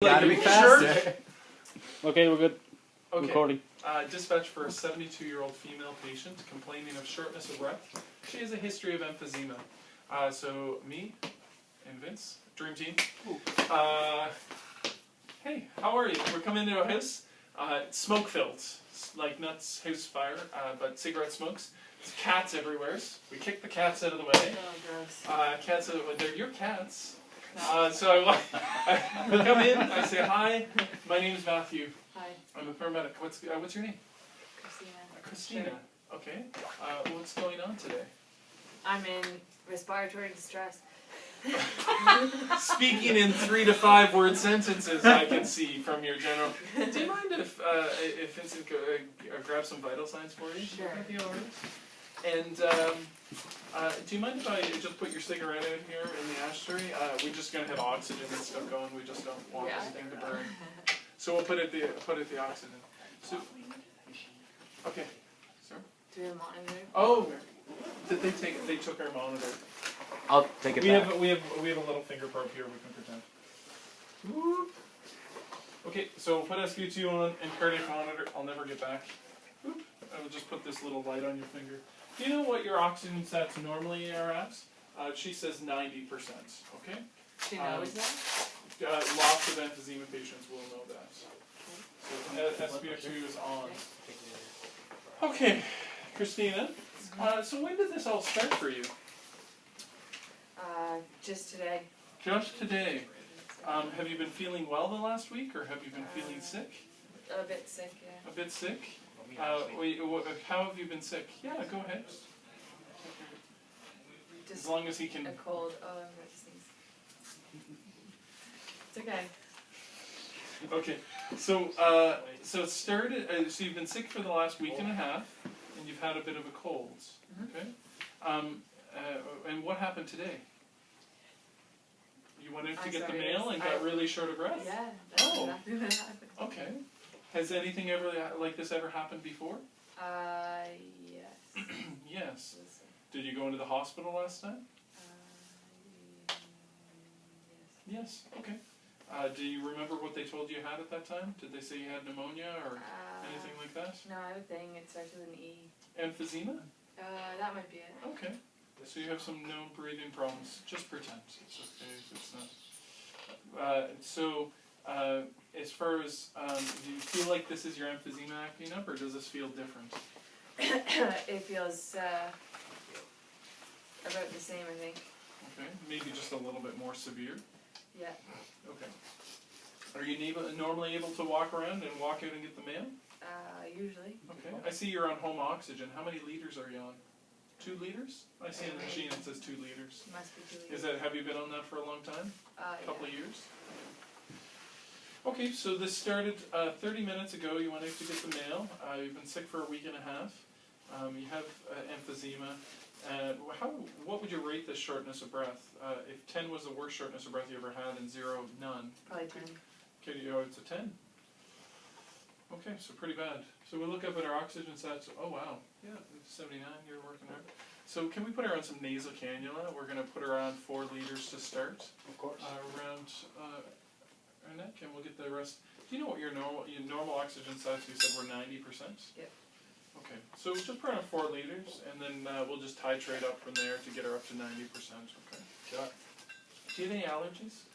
Gotta be faster. Okay, we're good. Okay. Recording. Dispatch for a 72-year-old female patient complaining of shortness of breath. She has a history of emphysema. So me and Vince, dream team. Hey, how are you? We're coming into a house, smoke-filled, like nuts house fire, but cigarette smokes. There's cats everywhere. We kick the cats out of the way. Oh, gross. Cats out of the way. They're your cats. So I come in, I say, hi, my name's Matthew. Hi. I'm a paramedic. What's your name? Christina. Christina. Sure. Okay. What's going on today? I'm in respiratory distress. Speaking in 3 to 5 word sentences, I can see from your general. Do you mind if Vincent grabs some vital signs for you? Sure. Would that be all right? And do you mind if I just put your cigarette out here in the ashtray? We're just gonna have oxygen and stuff going. We just don't want anything to burn. So we'll put it the oxygen. So, okay, sir. Do we have a monitor? Oh, did they take? They took our monitor. I'll take it We back. have a little finger probe here. We can pretend. Whoop. Okay, so we'll put SQ2 on and cardiac monitor. I'll never get back. Whoop. I will just put this little light on your finger. Do you know what your oxygen stats normally are at? She says 90%. Okay. She knows that? Lots of emphysema patients will know that. So SpO2 is on. Okay, Christina. So when did this all start for you? Just today. Just today. Have you been feeling well the last week, or have you been feeling sick? A bit sick, yeah. A bit sick? How have you been sick? Yeah, go ahead. Just As long as he can. a cold. Oh, I'm going to sneeze. It's okay. Okay, so it started. So you've been sick for the last week and a half, and you've had a bit of a cold. Okay. And what happened today? You went out to get the mail and got really short of breath? Yeah, that's exactly what happened. Okay. Has anything ever like this ever happened before? Yes. Yes. Did you go into the hospital last time? Yes. Yes. Okay. Do you remember what they told you had at that time? Did they say you had pneumonia or anything like that? No, I would think it starts with an E. Emphysema? That might be it. Okay. So you have some known breathing problems. Just pretend. It's okay if it's not. As far as, do you feel like this is your emphysema acting up, or does this feel different? It feels about the same, I think. Okay. Maybe just a little bit more severe? Yeah. Okay. Are you normally able to walk around and walk out and get the mail? Usually. Okay. I see you're on home oxygen. How many liters are you on? 2 liters? I see on the machine it says 2 liters. Must be 2 liters. Have you been on that for a long time? A couple of years? Okay, so this started 30 minutes ago. You went out to get the mail. You've been sick for a week and a half. You have emphysema. What would you rate this shortness of breath? If 10 was the worst shortness of breath you ever had and 0, none. Probably 10. Okay, it's a 10. Okay, so pretty bad. So we look up at our oxygen stats. Oh wow, yeah, 79. You're working hard. So can we put her on some nasal cannula? We're going to put her on 4 liters to start. Of course. Around our neck, and we'll get the rest. Do you know what your normal oxygen stats? You said were 90%. Yep. Okay, so just put her on 4 liters, and then we'll just titrate up from there to get her up to 90%. Okay. Sure. Do you have any allergies?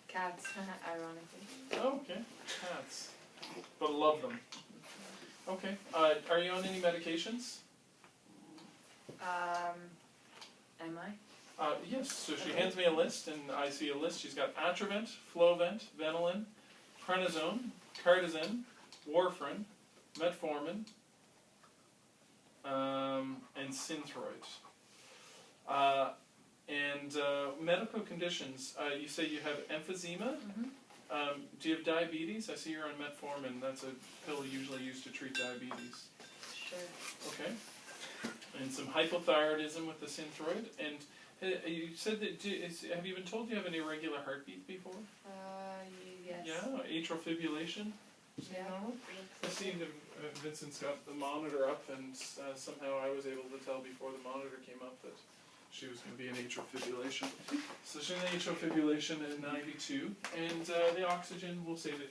Cats, ironically. Oh, okay. Cats. But love them. Okay. Are you on any medications? Am I? Yes. So she hands me a list, and I see a list. She's got Atrovent, Flovent, Venilin, Prednisone, Cardizin, Warfarin, Metformin, and Synthroid. Medical conditions, you say you have emphysema. Mm-hmm. Do you have diabetes? I see you're on metformin. That's a pill usually used to treat diabetes. Sure. Okay. And some hypothyroidism with the Synthroid. And you said that, have you been told you have an irregular heartbeat before? Yes. Yeah, atrial fibrillation. Yeah. I see Vincent's got the monitor up, and somehow I was able to tell before the monitor came up that she was going to be in atrial fibrillation. So she's in atrial fibrillation at 92, and the oxygen, we'll say that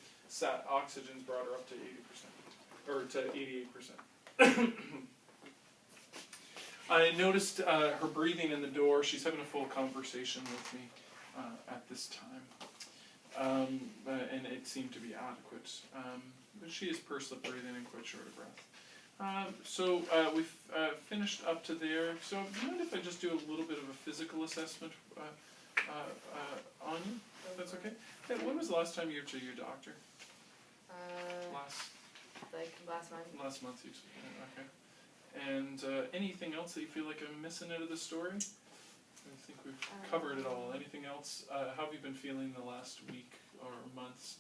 oxygen's brought her up to 80%, or to 88%. I noticed her breathing in the door. She's having a full conversation with me at this time, and it seemed to be adequate. But she is pursed up breathing and quite short of breath. So we've finished up to there. So do you mind if I just do a little bit of a physical assessment on you? If that's okay? Hey, when was the last time you were to your doctor? Last month. Last month, you said. Okay. And anything else that you feel like I'm missing out of the story? I think we've covered it all. Anything else? How have you been feeling the last week or months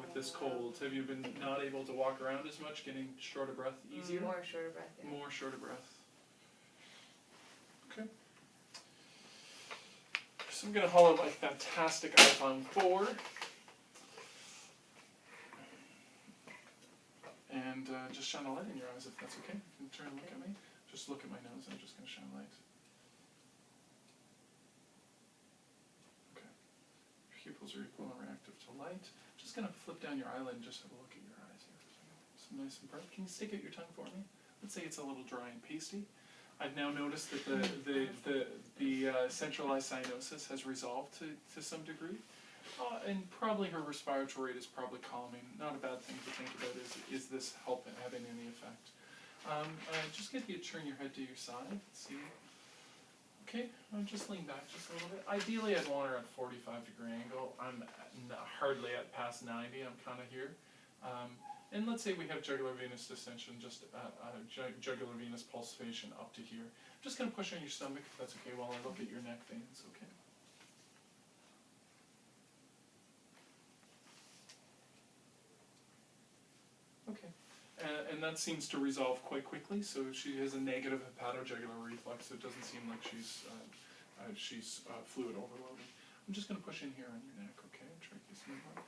with this cold? Have you been not able to walk around as much, getting short of breath easier? More short of breath, yeah. More short of breath. Okay. So I'm going to haul out my fantastic iPhone 4. And just shine a light in your eyes if that's okay. You can turn and look at me. Just look at my nose. I'm just going to shine a light. Okay. Your pupils are equal and reactive to light. Just going to flip down your eyelid and just have a look at your eyes here. Some nice and bright. Can you stick out your tongue for me? Let's say it's a little dry and pasty. I've now noticed that the centralized cyanosis has resolved to some degree. And probably her respiratory rate is probably calming. Not a bad thing to think about is this having any effect. Just get you to turn your head to your side. See. Okay, just lean back just a little bit. Ideally, I'd want her at 45-degree angle. I'm hardly at past 90. I'm kind of here. And let's say we have jugular venous distension, just jugular venous pulsation up to here. I'm just going to push on your stomach if that's okay while I look at your neck veins. Okay. Okay, and that seems to resolve quite quickly. So she has a negative hepatojugular reflux. So it doesn't seem like she's fluid overloaded. I'm just going to push in here on your neck. Okay, try to smooth out.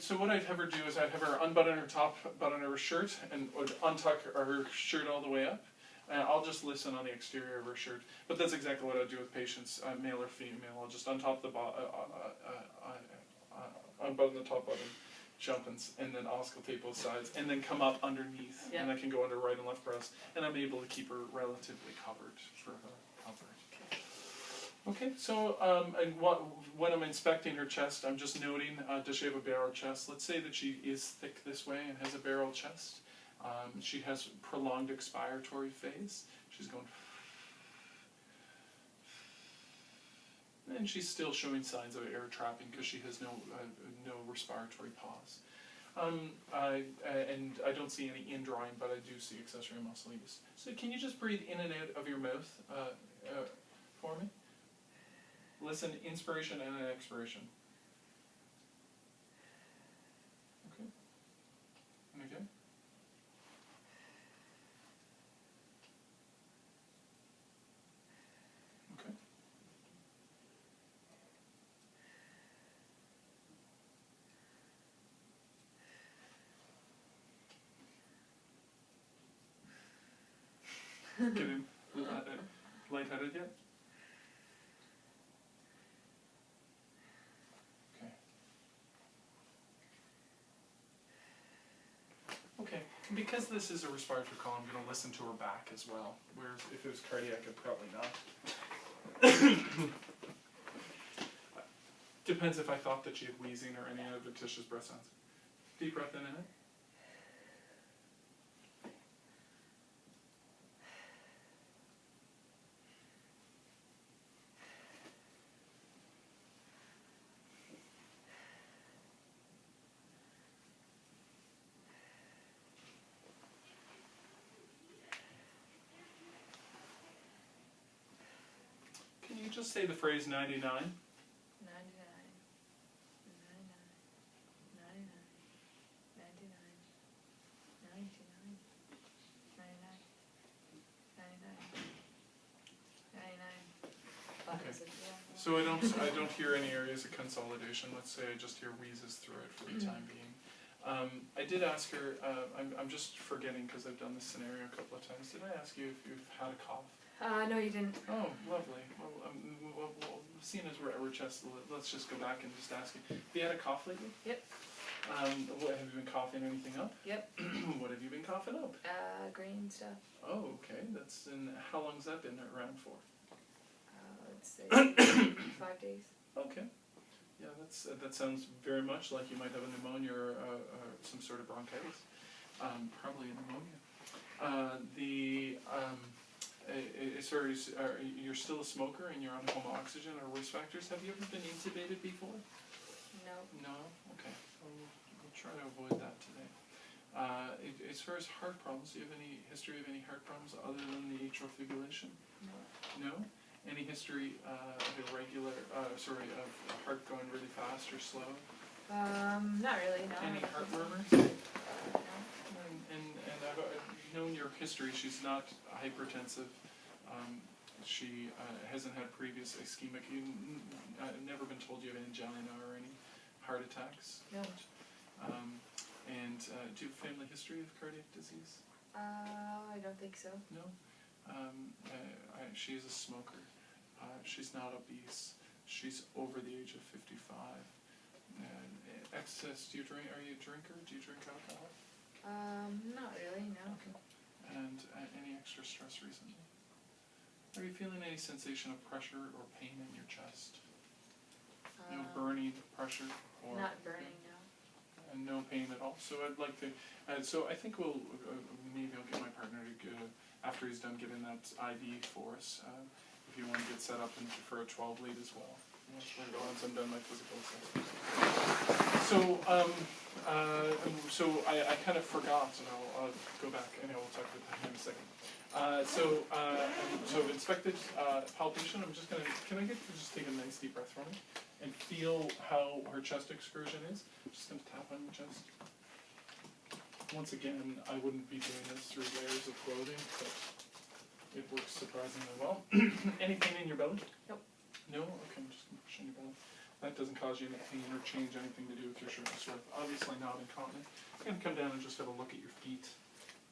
So what I'd have her do is I'd have her unbutton her top button of her shirt and untuck her shirt all the way up. I'll just listen on the exterior of her shirt. But that's exactly what I do with patients, male or female. I'll just untop the unbutton the top button. Jump and then auscultate both sides, and then come up underneath, and I can go under right and left breast, and I'm able to keep her relatively covered for her comfort. Okay, so and when I'm inspecting her chest, I'm just noting, does she have a barrel chest? Let's say that she is thick this way and has a barrel chest. She has prolonged expiratory phase. She's going... And she's still showing signs of air trapping because she has no respiratory pause. And I don't see any indrawing, but I do see accessory muscle use. So can you just breathe in and out of your mouth for me? Listen, inspiration and an expiration. Okay. And again. Getting lightheaded yet? Okay. Okay, because this is a respiratory call, I'm going to listen to her back as well. Whereas if it was cardiac, I'd probably not. Depends if I thought that she had wheezing or any adventitious breath sounds. Deep breath in and out. Just say the phrase 99. 99. 99. 99. Okay. So I don't hear any areas of consolidation. Let's say I just hear wheezes through it for the time being. I did ask her. I'm just forgetting because I've done this scenario a couple of times. Did I ask you if you've had a cough? No, you didn't. Oh, lovely. Well, seeing as we're at our chest, let's just go back and just ask you. Have you had a cough lately? Yep. What, have you been coughing anything up? Yep. What have you been coughing up? Green stuff. Oh, okay. That's in. How long's that been around for? Let's say 5 days. Okay. Yeah, that sounds very much like you might have a pneumonia or some sort of bronchitis. Probably a pneumonia. As far as you're still a smoker and you're on home oxygen or risk factors, have you ever been intubated before? No. No? Okay. We'll try to avoid that today. As far as heart problems, do you have any history of any heart problems other than the atrial fibrillation? No. No? Any history of of heart going really fast or slow? Not really, no. Any heart murmurs? No. And I've known your history. She's not hypertensive. She hasn't had previous ischemic. I've never been told you have angina or any heart attacks. No. And do you have family history of cardiac disease? I don't think so. No. She is a smoker. She's not obese. She's over the age of 55. Excess. Do you drink? Are you a drinker? Do you drink alcohol? Not really, no. Okay. And any extra stress recently? Are you feeling any sensation of pressure or pain in your chest? No burning, pressure, or not burning, no. and no pain at all. So I'd like to. So I think we'll maybe I'll get my partner to go after he's done giving that IV for us. If you want to get set up for a 12 lead as well. Once I'm done my physical assessment. So I kind of forgot, and I'll go back and we'll talk about that in a second. So I've inspected palpation. I'm just gonna. Can I just take a nice deep breath from me and feel how her chest excursion is? I'm just gonna tap on your chest. Once again, I wouldn't be doing this through layers of clothing, but it works surprisingly well. Any pain in your belly? Nope. No? Okay, I'm just going to push on your belly. That doesn't cause you any pain or change anything to do with your shortness of breath. Obviously not incontinent. I'm going to come down and just have a look at your feet.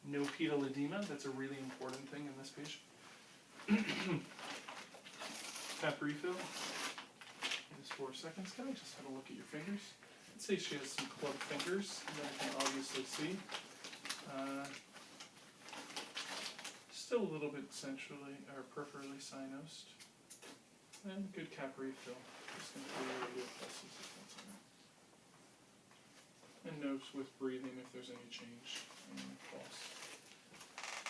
No pedal edema. That's a really important thing in this patient. Tap refill. Just 4 seconds. Can I just have a look at your fingers? Let's say she has some clubbed fingers that I can obviously see. Still a little bit centrally or peripherally sinosed. And good cap refill. Just going to clear your pulses if that's all right. And note with breathing if there's any change in the pulse.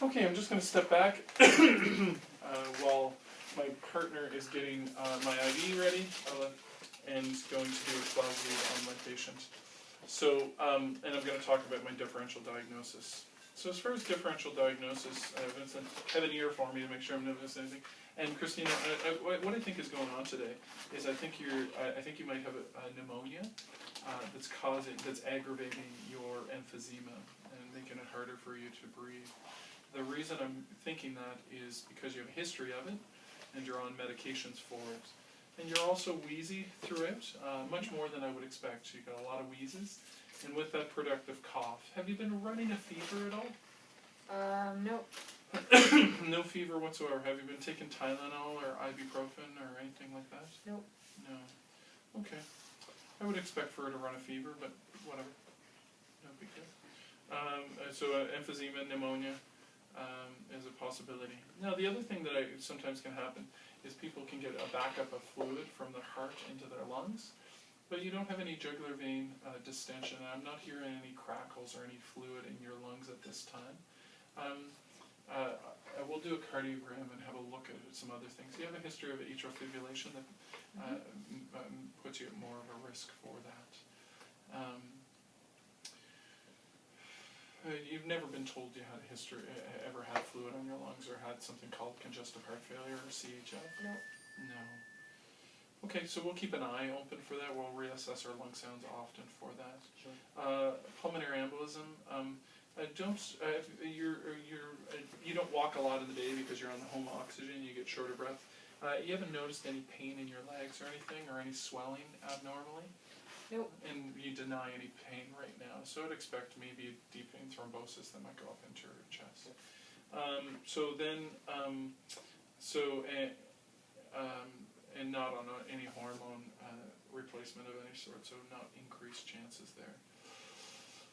Okay, I'm just going to step back while my partner is getting my IV ready and going to do a 12 lead on my patient. So, and I'm going to talk about my differential diagnosis. So as far as differential diagnosis, Vincent, have an ear for me to make sure I'm not missing anything. And Christina, what I think is going on today is I think you might have a pneumonia that's aggravating your emphysema and making it harder for you to breathe. The reason I'm thinking that is because you have a history of it and you're on medications for it. And you're also wheezy throughout, much more than I would expect. You've got a lot of wheezes. And with that productive cough, have you been running a fever at all? Nope. No fever whatsoever. Have you been taking Tylenol or ibuprofen or anything like that? Nope. No. Okay. I would expect for her to run a fever, but whatever. No big deal. So emphysema, pneumonia is a possibility. Now the other thing that sometimes can happen is people can get a backup of fluid from their heart into their lungs. But you don't have any jugular vein distension. I'm not hearing any crackles or any fluid in your lungs at this time. I will do a cardiogram and have a look at some other things. You have a history of atrial fibrillation that puts you at more of a risk for that. You've never been told you had a history, ever had fluid on your lungs or had something called congestive heart failure or CHF? No. No. Okay, so we'll keep an eye open for that. We'll reassess our lung sounds often for that. Sure. Pulmonary embolism. You don't walk a lot of the day because you're on the home oxygen. You get short of breath. You haven't noticed any pain in your legs or anything, or any swelling abnormally? Nope. And you deny any pain right now. So I'd expect maybe a deep vein thrombosis that might go up into your chest. So then. So, and not on any hormone replacement of any sort, so not increased chances there.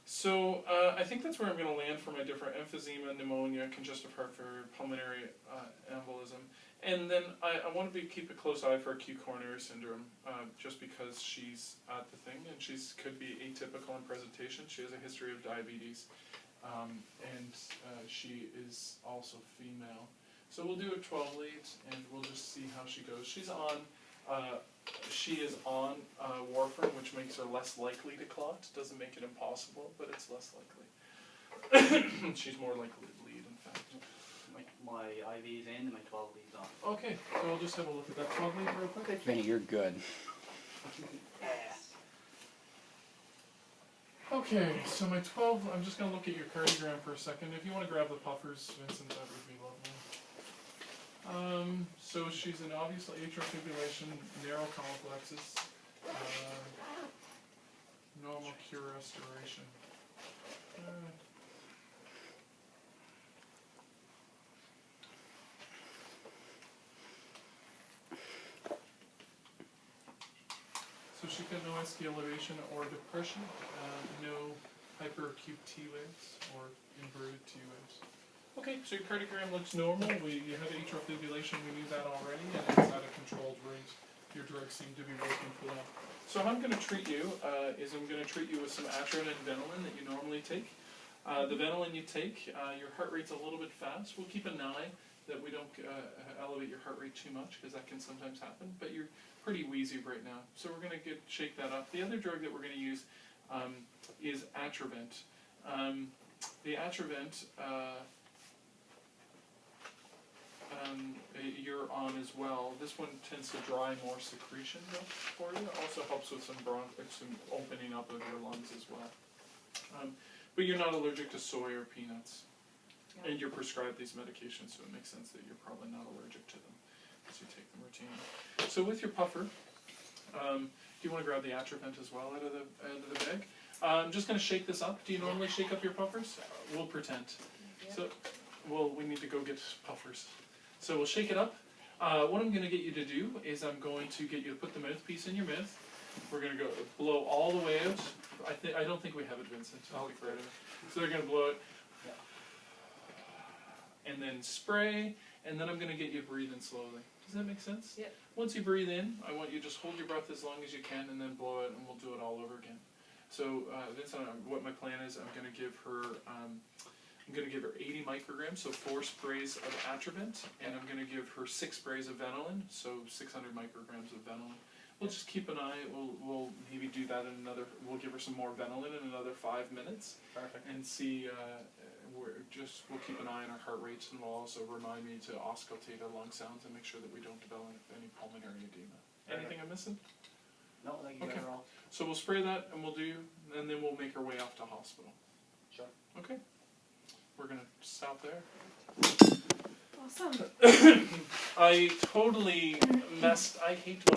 So I think that's where I'm going to land for my different emphysema, pneumonia, congestive heart failure, pulmonary embolism. And then I want to keep a close eye for acute coronary syndrome, just because she's at the thing, and she's could be atypical in presentation. She has a history of diabetes, and she is also female. So we'll do a 12 leads, and we'll just see how she goes. She is on warfarin, which makes her less likely to clot. Doesn't make it impossible, but it's less likely. She's more likely to bleed, in fact. My IV's in, my 12 leads on. Okay, so we'll just have a look at that 12 lead real quick. Vinny, you're good. Okay, so my 12, I'm just going to look at your cardiogram for a second. If you want to grab the puffers, Vincent, that would be lovely. So she's in obviously atrial fibrillation, narrow complexes, normal cure restoration. So she got no ST elevation or depression, no hyperacute T waves or inverted T waves. Okay, so your cardiogram looks normal. You have atrial fibrillation, we knew that already, and it's at a controlled rate. Your drugs seem to be working for that. So how I'm going to treat you is I'm going to treat you with some Atrin and Ventolin that you normally take. The Ventolin you take, your heart rate's a little bit fast. We'll keep an eye that we don't elevate your heart rate too much, because that can sometimes happen, but you're pretty wheezy right now. So we're going to shake that up. The other drug that we're going to use is Atrovent. The Atrovent, you're on as well. This one tends to dry more secretion for you. It also helps with some opening up of your lungs as well. But you're not allergic to soy or peanuts. Yeah. And you're prescribed these medications, so it makes sense that you're probably not allergic to them, because you take them routinely. So with your puffer, do you want to grab the Atrovent as well out of the bag? I'm just going to shake this up. Do you normally shake up your puffers? We'll pretend. Yeah. So, well, we need to go get puffers. So we'll shake it up. What I'm going to get you to do is I'm going to get you to put the mouthpiece in your mouth. We're going to go blow all the way out. I don't think we have it, Vincent. So they're going to blow it. And then spray, and then I'm going to get you to breathe in slowly. Does that make sense? Yep. Once you breathe in, I want you to just hold your breath as long as you can, and then blow it, and we'll do it all over again. So Vincent, what my plan is, I'm going to give her 80 micrograms, so 4 sprays of Atrovent, and I'm going to give her 6 sprays of Ventolin, so 600 micrograms of Ventolin. We'll just keep an eye. We'll maybe do that in another. We'll give her some more Ventolin in another 5 minutes. Perfect. And see. We'll keep an eye on our heart rates, and we'll also remind me to auscultate our lung sounds and make sure that we don't develop any pulmonary edema. Anything I'm missing? No, I think you got it all. So we'll spray that, and then we'll make our way off to hospital. Sure. Okay. We're gonna stop there. Awesome. I totally messed. I hate when